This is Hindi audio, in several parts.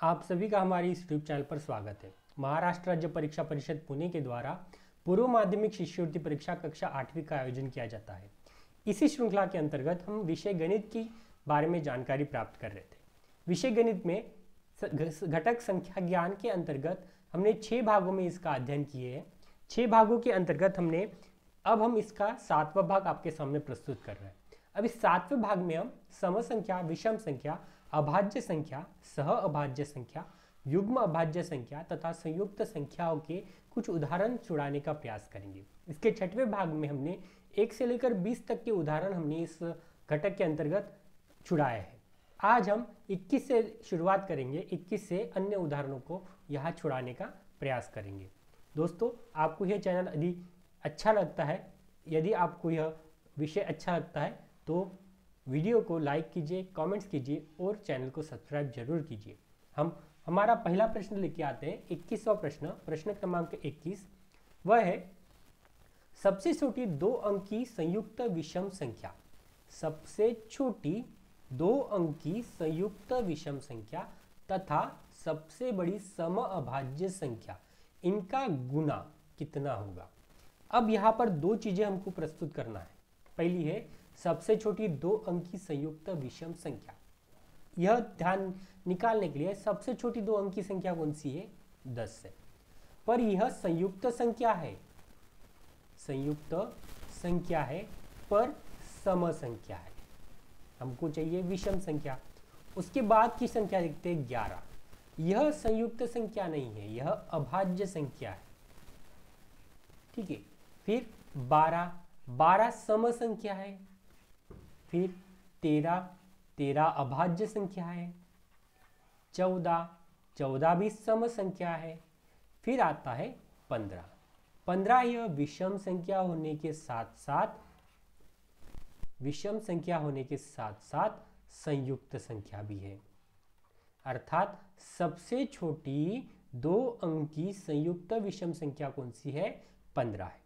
आप सभी का हमारे इस यूट्यूब चैनल पर स्वागत है। महाराष्ट्र राज्य परीक्षा परिषद पुणे के द्वारा पूर्व माध्यमिक शिष्यवृत्ति परीक्षा कक्षा 8वीं का आयोजन किया जाता है। इसी श्रृंखला के अंतर्गत हम विषय गणित के बारे में जानकारी प्राप्त कर रहे थे। विषय गणित में घटक संख्या ज्ञान के अंतर्गत हमने 6 भागों में इसका अध्ययन किए हैं। 6 भागों के अंतर्गत अब हम इसका 7वां भाग आपके सामने प्रस्तुत कर रहे हैं। अब इस 7वें भाग में हम सम संख्या, विषम संख्या, अभाज्य संख्या, सह अभाज्य संख्या, युग्म अभाज्य संख्या तथा संयुक्त संख्याओं के कुछ उदाहरण छुड़ाने का प्रयास करेंगे। इसके 6वें भाग में हमने 1 से लेकर 20 तक के उदाहरण हमने इस घटक के अंतर्गत छुड़ाए हैं। आज हम 21 से शुरुआत करेंगे। 21 से अन्य उदाहरणों को यहाँ छुड़ाने का प्रयास करेंगे। दोस्तों, आपको यह चैनल यदि अच्छा लगता है, यदि आपको यह विषय अच्छा लगता है तो वीडियो को लाइक कीजिए, कमेंट्स कीजिए और चैनल को सब्सक्राइब जरूर कीजिए। हम हमारा पहला प्रश्न लेके आते हैं। 21वां प्रश्न, प्रश्न क्रमांक 21, वह है सबसे छोटी 2 अंक की संयुक्त विषम संख्या। सबसे छोटी 2 अंक की संयुक्त विषम संख्या तथा सबसे बड़ी सम अभाज्य संख्या, इनका गुना कितना होगा। अब यहाँ पर 2 चीजें हमको प्रस्तुत करना है। पहली है सबसे छोटी 2 अंक की संयुक्त विषम संख्या। यह ध्यान निकालने के लिए सबसे छोटी 2 अंक की संख्या कौन सी है, 10 है, पर यह संयुक्त संख्या है, संयुक्त संख्या है पर सम संख्या है। हमको चाहिए विषम संख्या। उसके बाद की संख्या देखते हैं 11। यह संयुक्त संख्या नहीं है, यह अभाज्य संख्या है। ठीक है। फिर 12 सम संख्या है। फिर 13 अभाज्य संख्या है। 14 भी सम संख्या है। फिर आता है 15 यह विषम संख्या होने के साथ साथ संयुक्त संख्या भी है। अर्थात सबसे छोटी 2 अंक की संयुक्त विषम संख्या कौन सी है, 15 है।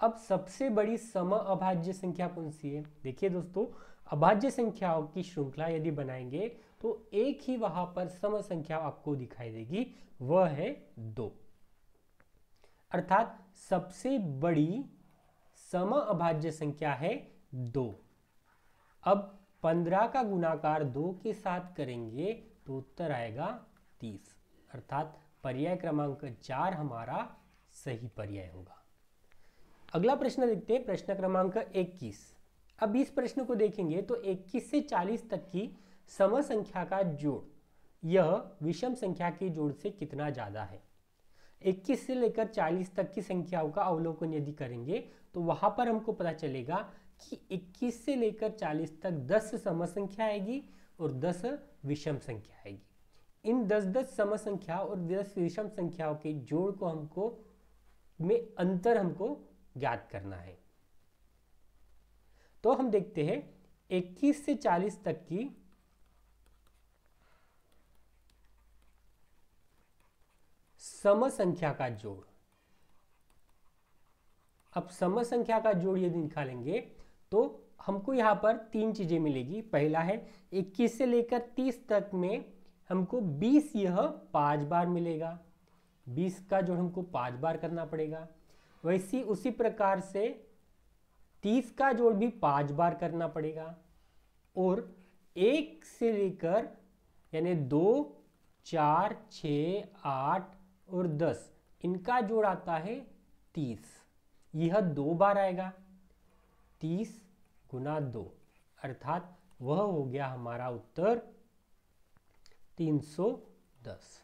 अब सबसे बड़ी सम अभाज्य संख्या कौन सी है। देखिए दोस्तों, अभाज्य संख्याओं की श्रृंखला यदि बनाएंगे तो एक ही वहां पर सम संख्या आपको दिखाई देगी, वह है 2। अर्थात सबसे बड़ी सम अभाज्य संख्या है 2। अब 15 का गुणाकार 2 के साथ करेंगे तो उत्तर आएगा 30। अर्थात पर्याय क्रमांक 4 हमारा सही पर्याय होगा। अगला प्रश्न देखते हैं, प्रश्न क्रमांक 21। अब इस प्रश्न को देखेंगे तो 21 से 40 तक की सम संख्या का जोड़ यह विषम संख्या के जोड़ से कितना ज्यादा है। 21 से लेकर 40 तक की संख्याओं का अवलोकन यदि करेंगे तो वहां पर हमको पता चलेगा कि 21 से लेकर 40 तक 10 सम संख्या आएगी और 10 विषम संख्या आएगी। इन 10 सम संख्या और 10 विषम संख्याओं के जोड़ को अंतर हमको ज्ञात करना है। तो हम देखते हैं 21 से 40 तक की सम संख्या का जोड़। अब सम संख्या का जोड़ यदि निकालेंगे तो हमको यहां पर 3 चीजें मिलेगी। पहला है 21 से लेकर 30 तक में हमको 20 यह 5 बार मिलेगा। 20 का जोड़ हमको 5 बार करना पड़ेगा। वैसी उसी प्रकार से 30 का जोड़ भी 5 बार करना पड़ेगा। और 1 से लेकर यानी 2, 4, 6, 8 और 10, इनका जोड़ आता है 30। यह 2 बार आएगा। 30 गुना 2, अर्थात वह हो गया हमारा उत्तर 310।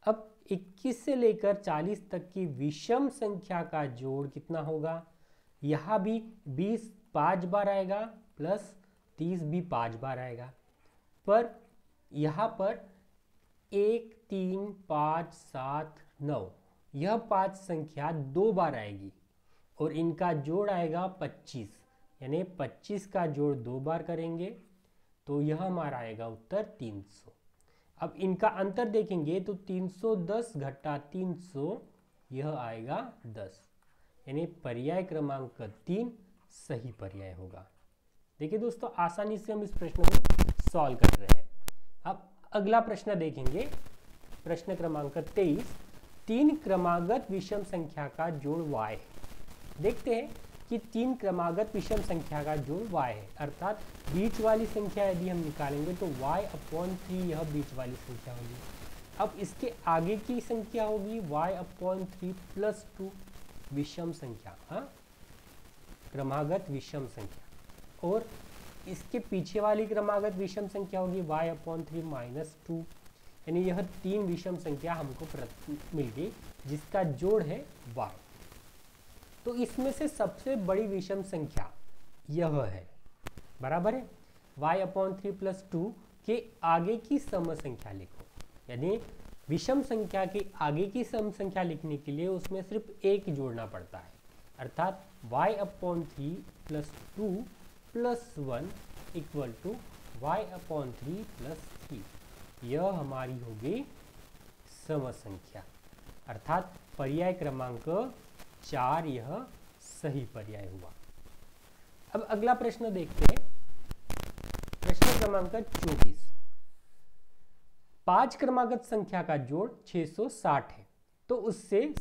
अब 21 से लेकर 40 तक की विषम संख्या का जोड़ कितना होगा। यहां भी 20 5 बार आएगा प्लस 30 भी 5 बार आएगा, पर यहां पर 1, 3, 5, 7, 9 यह 5 संख्या 2 बार आएगी और इनका जोड़ आएगा 25। यानी 25 का जोड़ 2 बार करेंगे तो यह हमारा आएगा उत्तर 300। अब इनका अंतर देखेंगे तो 310 घटा 300 यह आएगा 10। यानी पर्याय क्रमांक 3 सही पर्याय होगा। देखिए दोस्तों, आसानी से हम इस प्रश्न को सॉल्व कर रहे हैं। अब अगला प्रश्न देखेंगे, प्रश्न क्रमांक 23। 3 क्रमागत विषम संख्या का जोड़ y है। देखते हैं कि 3 क्रमागत विषम संख्या का जोड़ y है, अर्थात बीच वाली संख्या यदि हम निकालेंगे तो y/3 यह बीच वाली संख्या होगी। अब इसके आगे की संख्या होगी y/3 + 2 विषम संख्या, हाँ क्रमागत विषम संख्या, और इसके पीछे वाली क्रमागत विषम संख्या होगी y/3 - 2, यानी यह 3 विषम संख्या हमको मिल गई जिसका जोड़ है y। तो इसमें से सबसे बड़ी विषम संख्या यह है, बराबर है। y/3 + 2 के आगे की सम संख्या लिखो, यानी विषम संख्या के आगे की सम संख्या लिखने के लिए उसमें सिर्फ एक जोड़ना पड़ता है, अर्थात y/3 + 2 + 1 = y/3 + 3। यह हमारी होगी सम संख्या, अर्थात पर्याय क्रमांक 4 यह सही पर्याय हुआ। अब अगला प्रश्न देखते हैं, प्रश्न क्रमांक 24। 5 क्रमागत संख्या का जोड़ 660 है, तो उसमें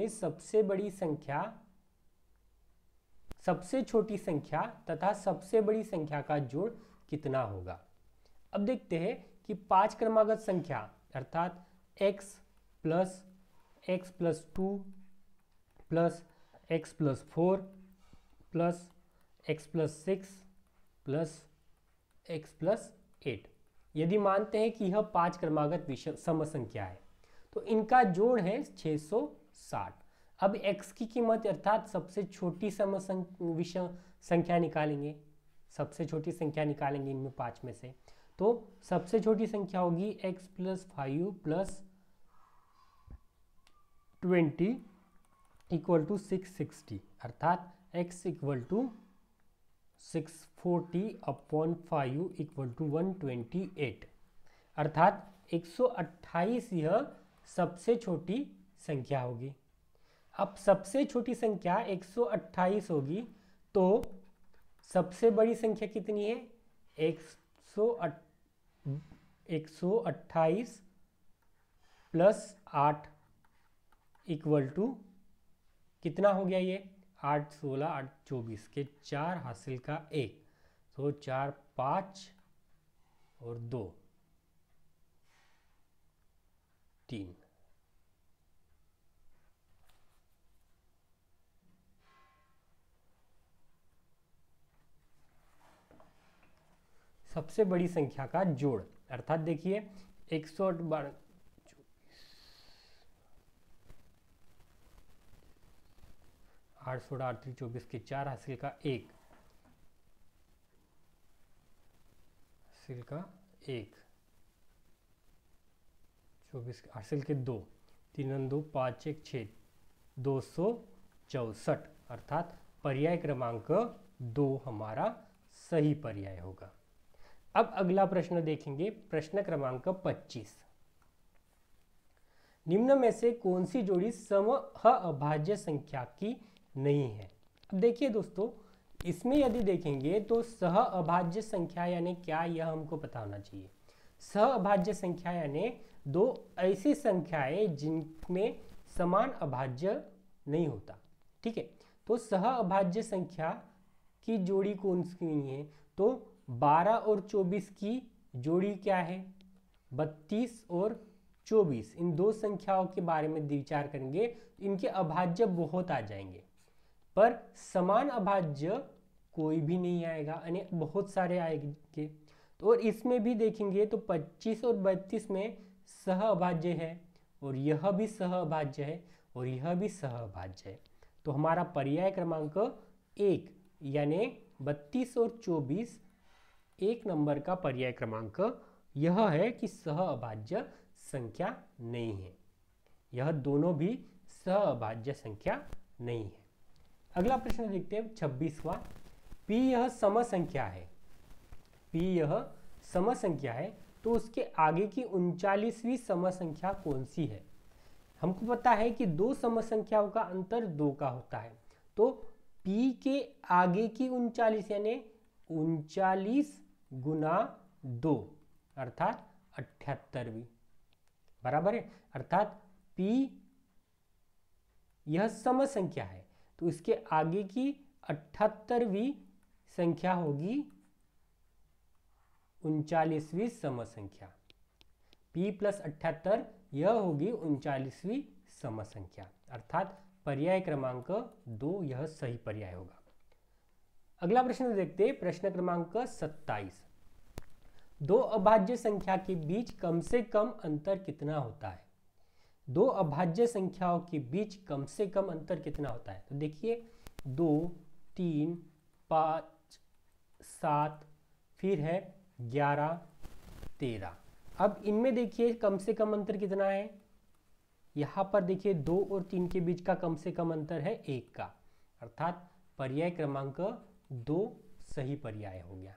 सबसे बड़ी संख्या, सबसे छोटी संख्या तथा सबसे बड़ी संख्या का जोड़ कितना होगा। अब देखते हैं कि 5 क्रमागत संख्या अर्थात x + x + 2 + x + 4 + x + 6 + x + 8, यदि मानते हैं कि यह 5 क्रमागत सम संख्या है तो इनका जोड़ है 660। अब x की कीमत अर्थात सबसे छोटी सम संख्या निकालेंगे, सबसे छोटी संख्या निकालेंगे इनमें 5 में से, तो सबसे छोटी संख्या होगी x + 5 + 20 = 660, अर्थात x = 640/5 = 128, अर्थात 128 यह सबसे छोटी संख्या होगी। अब सबसे छोटी संख्या 128 होगी तो सबसे बड़ी संख्या कितनी है, 128 + 8 = कितना हो गया, ये 8 16 8 24 के 4 हासिल का 1, तो 4 5 और 2 3। सबसे बड़ी संख्या का जोड़ अर्थात देखिए 108 16 8 24 के 4 हासिल का 1 हासिल का 1 24 हासिल के 2 3 2 5 1 6 264, अर्थात पर्याय क्रमांक 2 हमारा सही पर्याय होगा। अब अगला प्रश्न देखेंगे, प्रश्न क्रमांक 25। निम्न में से कौन सी जोड़ी समअभाज्य संख्या की नहीं है। अब देखिए दोस्तों, इसमें यदि देखेंगे तो सहअभाज्य संख्या यानी क्या, यह हमको पता होना चाहिए। सहअभाज्य संख्या यानी दो ऐसी संख्याएं जिनमें समान अभाज्य नहीं होता, ठीक है। तो सहअभाज्य संख्या की जोड़ी कौन सी नहीं है, तो 12 और 24 की जोड़ी क्या है, 32 और 24। इन दो संख्याओं के बारे में विचार करेंगे, इनके अभाज्य बहुत आ जाएंगे, पर समान अभाज्य कोई भी नहीं आएगा, यानी बहुत सारे आएंगे। तो और इसमें भी देखेंगे तो 25 और 32 में सहअभाज्य है, और यह भी सहअभाज्य है, और यह भी सहअभाज्य है। तो हमारा पर्याय क्रमांक 1 यानी 32 और 24 1 नंबर का पर्याय क्रमांक यह है कि सहअभाज्य संख्या नहीं है, यह दोनों भी सहअभाज्य संख्या नहीं है। अगला प्रश्न देखते हैं 26वां। P यह सम संख्या है, P यह सम संख्या है तो उसके आगे की 39वीं सम संख्या कौन सी है। हमको पता है कि दो सम संख्याओं का अंतर 2 का होता है, तो P के आगे की 39 यानी 39 × 2 अर्थात 78वीं, बराबर है। अर्थात p यह सम संख्या है तो इसके आगे की 78वीं संख्या होगी 39वीं सम संख्या। p + 78 यह होगी 39वीं सम संख्या, अर्थात पर्याय क्रमांक 2 यह सही पर्याय होगा। अगला प्रश्न देखते हैं, प्रश्न क्रमांक 27। दो अभाज्य संख्या के बीच कम से कम अंतर कितना होता है? दो अभाज्य संख्याओं के बीच कम से कम अंतर कितना होता है? तो देखिए 2, 3, 5, 7, फिर है 11, 13। अब इनमें देखिए कम से कम अंतर कितना है? यहाँ पर देखिए 2 और 3 के बीच का कम से कम अंतर है 1 का, अर्थात पर्याय क्रमांक 2 सही पर्याय हो गया।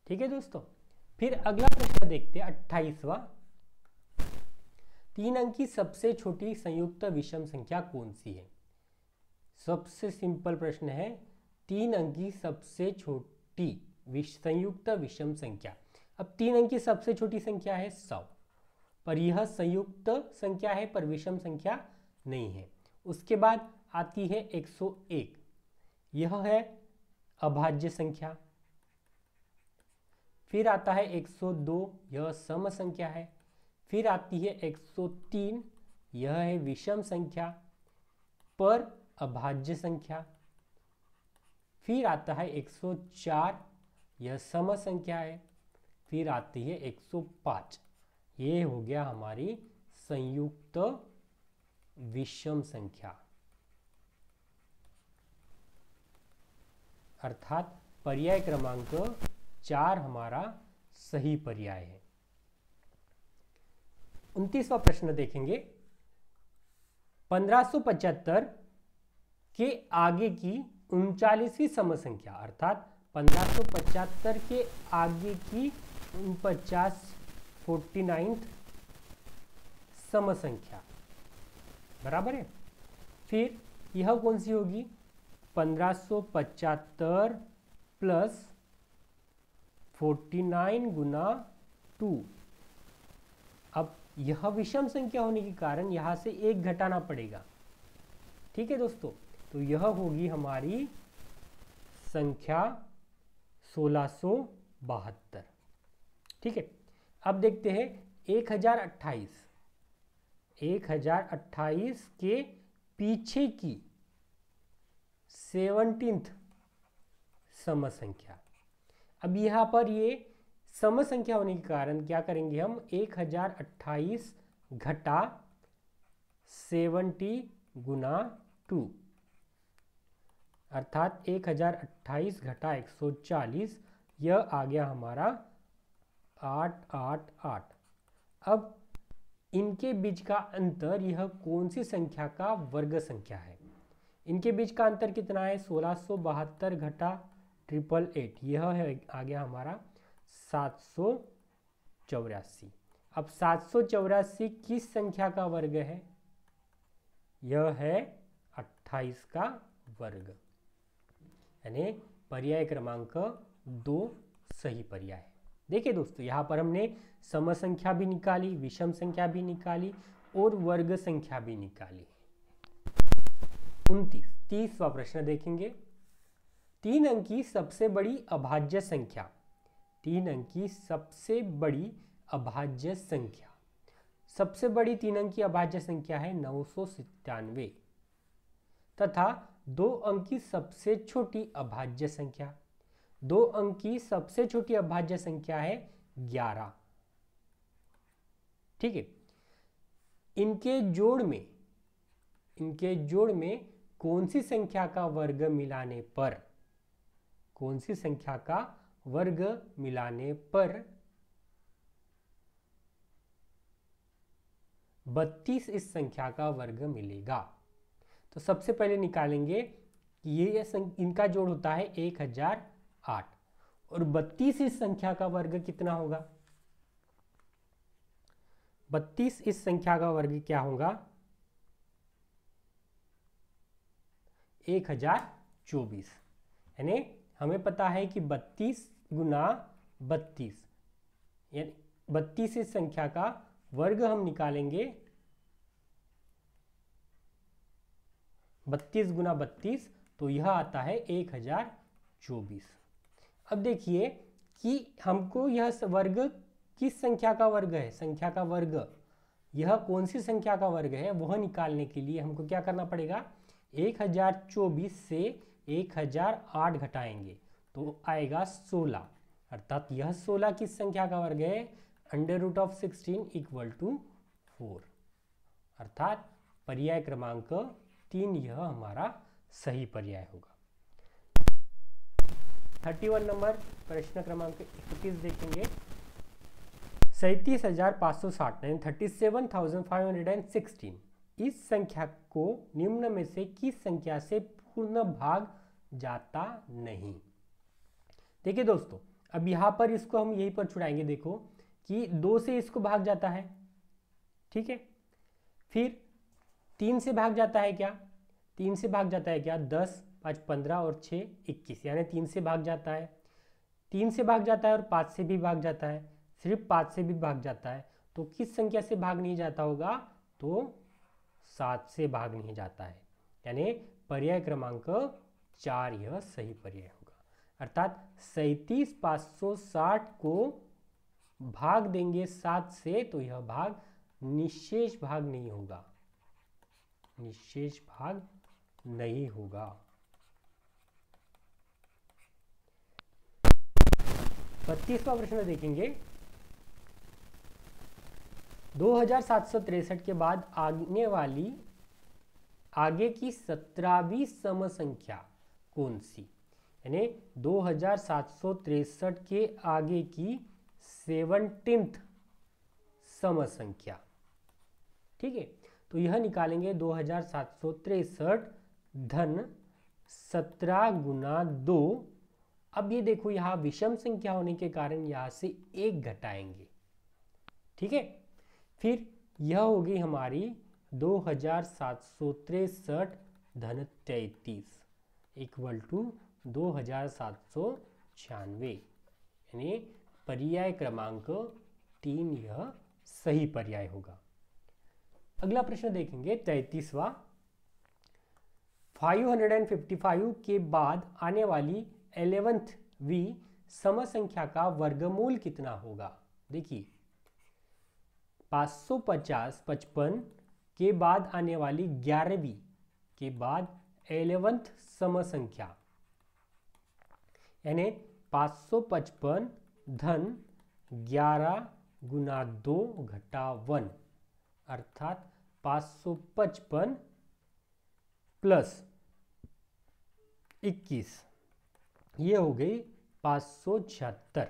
ठीक है दोस्तों, फिर अगला प्रश्न देखते हैं 28वां। 3 अंकी सबसे छोटी संयुक्त विषम संख्या कौन सी है? सबसे सिंपल प्रश्न है, 3 अंकी सबसे छोटी संयुक्त विषम संख्या। अब 3 अंकी सबसे छोटी संख्या है 100, पर यह संयुक्त संख्या है पर विषम संख्या नहीं है। उसके बाद आती है 101, यह है अभाज्य संख्या। फिर आता है 102, यह सम संख्या है। फिर आती है 103, यह है विषम संख्या पर अभाज्य संख्या। फिर आता है 104, यह सम संख्या है। फिर आती है 105, ये हो गया हमारी संयुक्त विषम संख्या, अर्थात पर्याय क्रमांक 4 हमारा सही पर्याय है। 29वां प्रश्न देखेंगे। 1575 के आगे की 39वीं सम संख्या, अर्थात 1575 के आगे की 49th सम संख्या, बराबर है। फिर यह कौन सी होगी? 1575 + 49 गुना 2। अब यह विषम संख्या होने के कारण यहां से 1 घटाना पड़ेगा। ठीक है दोस्तों, तो यह होगी हमारी संख्या 1672। ठीक है, अब देखते हैं 1028। 1028 के पीछे की 17th सम संख्या। अब यहाँ पर ये सम संख्या होने के कारण क्या करेंगे हम? 1028 घटा 70 गुना 2, अर्थात 1028 घटा 140, यह आ गया हमारा 888। अब इनके बीच का अंतर, यह कौन सी संख्या का वर्ग संख्या है? इनके बीच का अंतर कितना है? 1672 घटा 888, यह है आ गया हमारा 784। अब 784 किस संख्या का वर्ग है? यह है 28 का वर्ग, यानी पर्याय क्रमांक 2 सही पर्याय है। देखिए दोस्तों, यहाँ पर हमने सम संख्या भी निकाली, विषम संख्या भी निकाली और वर्ग संख्या भी निकाली। 30वां प्रश्न देखेंगे। 3 अंकी सबसे बड़ी अभाज्य संख्या। 3 अंकी सबसे बड़ी अभाज्य संख्या, सबसे बड़ी 3 अंकी अभाज्य संख्या है 997, तथा 2 अंकी सबसे छोटी अभाज्य संख्या। 2 अंकी सबसे छोटी अभाज्य संख्या है 11। ठीक है, इनके जोड़ में कौन सी संख्या का वर्ग मिलाने पर, कौन सी संख्या का वर्ग मिलाने पर 32 इस संख्या का वर्ग मिलेगा? तो सबसे पहले निकालेंगे कि ये इनका जोड़ होता है 1008 और 32 इस संख्या का वर्ग कितना होगा? 32 इस संख्या का वर्ग क्या होगा? 1024। यानी हमें पता है कि 32 गुना 32 यानी 32 इस संख्या का वर्ग हम निकालेंगे, 32 गुना 32, तो यह आता है 1024। अब देखिए कि हमको यह वर्ग किस संख्या का वर्ग है, संख्या का वर्ग, यह कौन सी संख्या का वर्ग है वह निकालने के लिए हमको क्या करना पड़ेगा, 1024 से 1008 घटाएंगे तो आएगा 16, अर्थात यह 16 किस संख्या का वर्ग है, √16 = 4, अर्थात पर्याय क्रमांक 3 यह हमारा सही पर्याय होगा। 31 नंबर प्रश्न क्रमांक 31 देखेंगे। 37,560 यानी 37,516 इस संख्या को निम्न में से किस संख्या से पूर्ण भाग जाता नहीं। देखिए दोस्तों, अब यहाँ पर इसको हम यहीं पर छुड़ाएंगे, देखो कि 2 से इसको भाग जाता है, ठीक है, फिर 3 से भाग जाता है क्या, 3 से भाग जाता है क्या, 10, 5, 15 और 6, 21, यानी 3 से भाग जाता है, 3 से भाग जाता है और 5 से भी भाग जाता है, सिर्फ 5 से भी भाग जाता है, तो किस संख्या से भाग नहीं जाता होगा, तो 7 से भाग नहीं जाता है, यानी पर्याय क्रमांक 4 यह सही पर्याय होगा। अर्थात 37,560 को भाग देंगे 7 से तो यह भाग निशेष भाग नहीं होगा, निशेष भाग नहीं होगा। 32वां प्रश्न देखेंगे। 2763 के बाद आने वाली आगे की 17वीं सम संख्या कौन सी, यानी 2763 के आगे की 17th सम संख्या, ठीक है, तो यह निकालेंगे 2763 धन 17 गुना 2। अब ये देखो यहाँ विषम संख्या होने के कारण यहाँ से 1 घटाएंगे, ठीक है, फिर यह होगी हमारी 2763 धन 33 = 2796, यानी पर्याय क्रमांक 3 यह सही पर्याय होगा। अगला प्रश्न देखेंगे 33वां। 555 के बाद आने वाली 11वीं सम संख्या का वर्गमूल कितना होगा। देखिए 555 के बाद आने वाली 11वीं के बाद 11th सम संख्या, यानी 555 धन 11 गुना 2 घटा 1, अर्थात 555 प्लस 21, ये हो गई 576।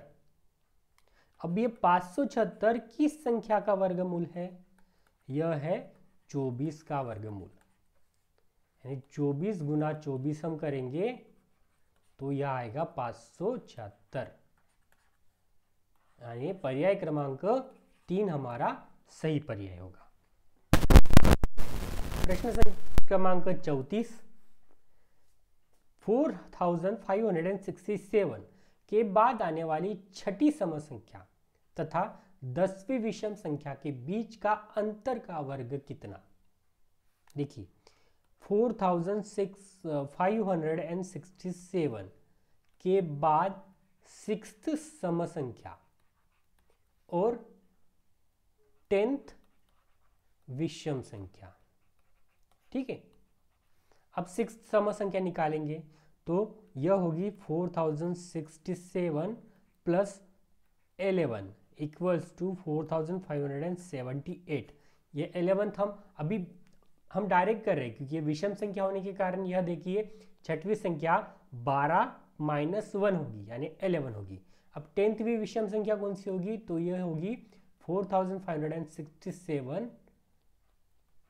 अब ये 576 किस संख्या का वर्गमूल है, यह है 24 का वर्गमूल, यानी 24 गुना 24 हम करेंगे तो यह आएगा 576, यानी पर्याय क्रमांक 3 हमारा सही पर्याय होगा। प्रश्न क्रमांक 34। 4567 के बाद आने वाली छठी सम संख्या तथा 10वीं विषम संख्या के बीच का अंतर का वर्ग कितना। देखिए 4567 के बाद 6th सम संख्या और 10th विषम संख्या, ठीक है। अब 6th सम संख्या निकालेंगे तो यह होगी 4067 प्लस 11 इक्वल्स टू 4578। ये 11th हम डायरेक्ट कर रहे हैं क्योंकि ये विषम संख्या होने के कारण यह देखिए छठवीं संख्या 12 - 1 होगी, यानी 11 होगी। अब 10वीं विषम संख्या कौन सी होगी, तो यह होगी 4567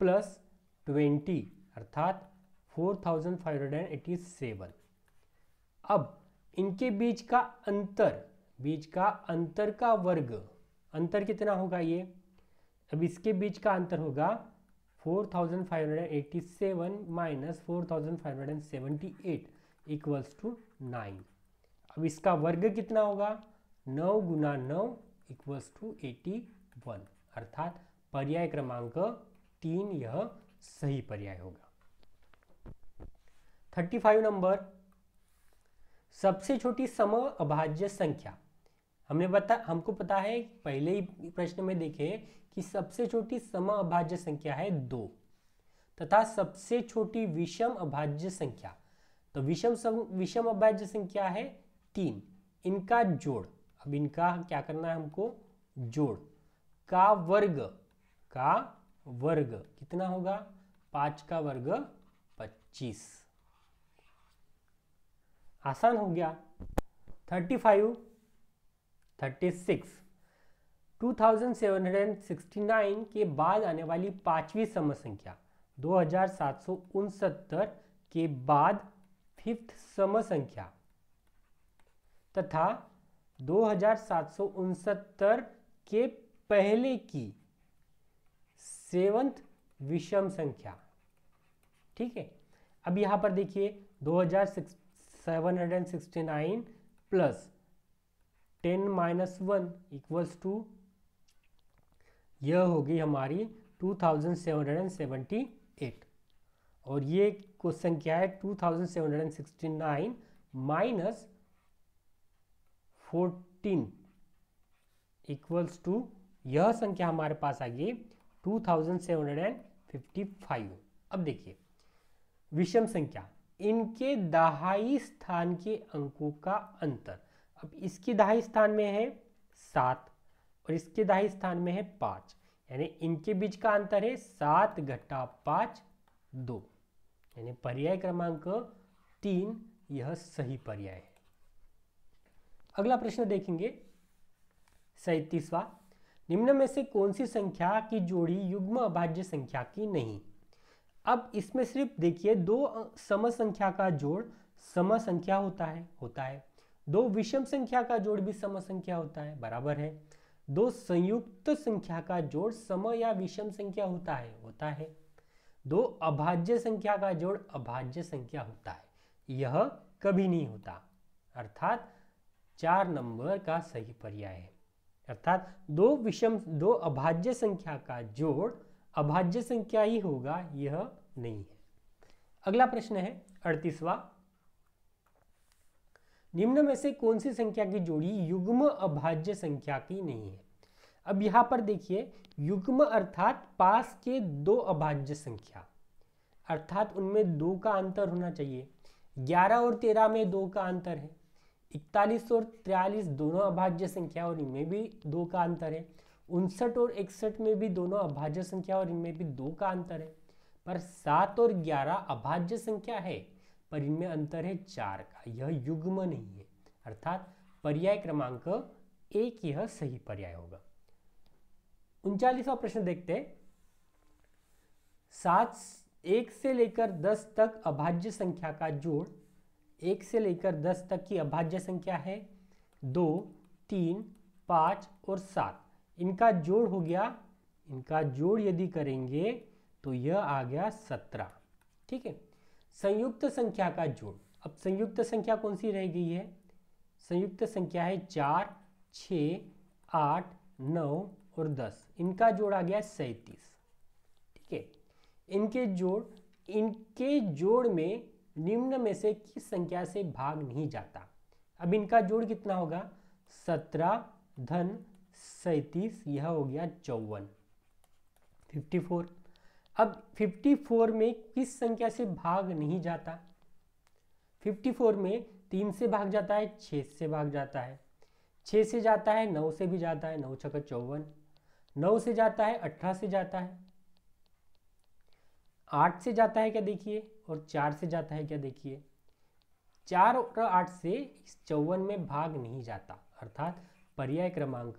प्लस 20, अर्थात 4587। अब इनके बीच का अंतर का वर्ग, अंतर कितना होगा ये, अब इसके बीच का अंतर होगा 4587 माइनस 4578 इक्वल्स टू 9। अब इसका वर्ग कितना होगा, 9 गुना 9 इक्वल्स टू 81, अर्थात पर्याय क्रमांक 3 यह सही पर्याय होगा। 35 नंबर, सबसे छोटी समअभाज्य संख्या। हमको पता है, पहले ही प्रश्न में देखे कि सबसे छोटी समअभाज्य संख्या है 2 तथा सबसे छोटी विषम अभाज्य संख्या, तो विषम अभाज्य संख्या है 3, इनका जोड़। अब इनका क्या करना है हमको, जोड़ का वर्ग कितना होगा, 5 का वर्ग 25, आसान हो गया। 36 2769 के बाद आने वाली पांचवी सम संख्या, 2769 के बाद फिफ्थ सम संख्या तथा 2769 के पहले की सेवंथ विषम संख्या। ठीक है, अब यहां पर देखिए 2769 प्लस 10 माइनस 1 इक्वल्स टू, यह होगी हमारी 2778, और ये क्वेश्चन क्या है, 2769 माइनस 14 इक्वल्स टू, यह संख्या हमारे पास आ गई 2755। अब देखिए विषम संख्या, इनके दहाई स्थान के अंकों का अंतर। अब इसके दहाई स्थान में है 7 और इसके दहाई स्थान में है 5, यानी इनके बीच का अंतर है 7 घटा 5 2, यानी पर्याय क्रमांक 3 यह सही पर्याय है। अगला प्रश्न देखेंगे 37वां, निम्न में से कौन सी संख्या की जोड़ी युग्म अभाज्य संख्या की नहीं। अब इसमें सिर्फ देखिए, दो सम संख्या का जोड़ सम संख्या होता है, दो विषम संख्या का जोड़ भी सम संख्या होता है, बराबर है, दो संयुक्त संख्या का जोड़ सम या विषम संख्या होता है, दो अभाज्य संख्या का जोड़ अभाज्य संख्या होता है, यह कभी नहीं होता, अर्थात 4 नंबर का सही पर्याय है। अर्थात दो अभाज्य संख्या का जोड़ अभाज्य संख्या ही होगा, यह नहीं है। अगला प्रश्न है 38वां, निम्न में से कौन सी संख्या की जोड़ी युग्म अभाज्य संख्या की नहीं है। अब यहां पर देखिए, युग्म अर्थात पास के दो अभाज्य संख्या, अर्थात उनमें 2 का अंतर होना चाहिए। 11 और 13 में 2 का अंतर है, 41 और 43 दोनों अभाज्य संख्या और इनमें भी 2 का अंतर है, 59 और 61 में भी दोनों अभाज्य संख्या और इनमें भी 2 का अंतर है, पर 7 और 11 अभाज्य संख्या है पर इनमें अंतर है 4 का, यह युग्म नहीं है, अर्थात पर्याय क्रमांक 1 यह सही पर्याय होगा। 39वां प्रश्न देखते हैं, 1 से लेकर 10 तक अभाज्य संख्या का जोड़, 1 से लेकर 10 तक की अभाज्य संख्या है 2, 3, 5 और 7, इनका जोड़ हो गया, इनका जोड़ यदि करेंगे तो यह आ गया 17। ठीक है, संयुक्त संख्या का जोड़, अब संयुक्त संख्या कौन सी रह गई है, संयुक्त संख्या है 4, 6, 8, 9 और 10, इनका जोड़ आ गया 37। ठीक है, इनके जोड़ में निम्न में से किस संख्या से भाग नहीं जाता। अब इनका जोड़ कितना होगा, 17 धन 37, यह हो गया 54, 54। अब 54 में किस संख्या से भाग नहीं जाता, 54 में 3 से भाग जाता है, 6 से भाग जाता है, 6 से जाता है, 9 से भी जाता है, 9 छक्का 54, 9 से जाता है, 18 से जाता है, 8 से जाता है क्या देखिए, और 4 से जाता है क्या देखिए, 4 और 8 से 54 में भाग नहीं जाता, अर्थात पर्याय क्रमांक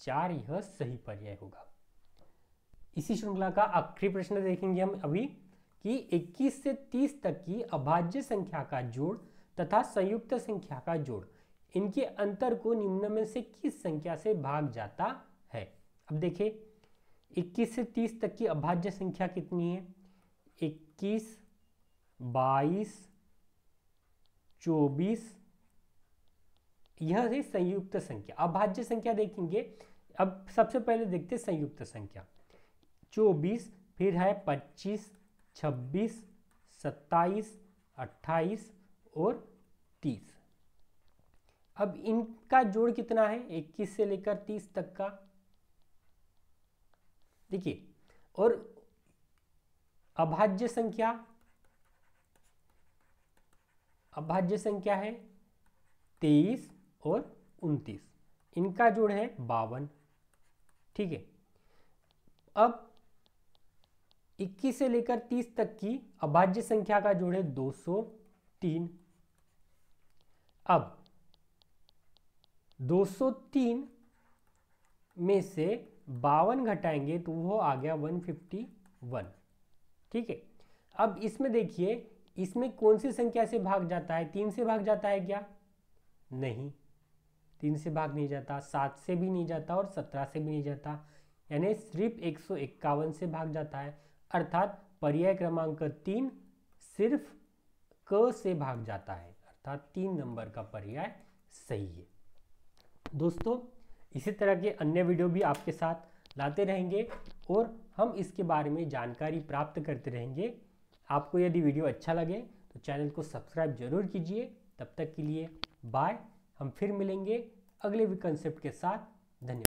4 यह सही पर्याय होगा। इसी श्रृंखला का आखिरी प्रश्न देखेंगे हम अभी कि 21 से 30 तक की अभाज्य संख्या का जोड़ तथा संयुक्त संख्या का जोड़, इनके अंतर को निम्न में से किस संख्या से भाग जाता है। अब देखिए 21 से 30 तक की अभाज्य संख्या कितनी है, 21, 22, 24, यह है संयुक्त संख्या। अभाज्य संख्या देखेंगे अब सबसे पहले देखते हैं संयुक्त संख्या। 24, फिर है 25, 26, 27, 28 और 30। अब इनका जोड़ कितना है 21 से लेकर 30 तक का, देखिए। और अभाज्य संख्या है 23 और 29, इनका जोड़ है 52, ठीक है। अब 21 से लेकर 30 तक की अभाज्य संख्या का जोड़ है 203। अब 203 में से 52 घटाएंगे तो वो आ गया 151, ठीक है। अब इसमें देखिए, इसमें कौन सी संख्या से भाग जाता है? 3 से भाग जाता है क्या? नहीं, 3 से भाग नहीं जाता, 7 से भी नहीं जाता और 17 से भी नहीं जाता, यानी सिर्फ 151 से भाग जाता है। अर्थात पर्याय क्रमांक 3 सिर्फ क से भाग जाता है, अर्थात 3 नंबर का पर्याय सही है। दोस्तों, इसी तरह के अन्य वीडियो भी आपके साथ लाते रहेंगे और हम इसके बारे में जानकारी प्राप्त करते रहेंगे। आपको यदि वीडियो अच्छा लगे तो चैनल को सब्सक्राइब जरूर कीजिए। तब तक के लिए बाय। हम फिर मिलेंगे अगले भी कंसेप्ट के साथ। धन्यवाद।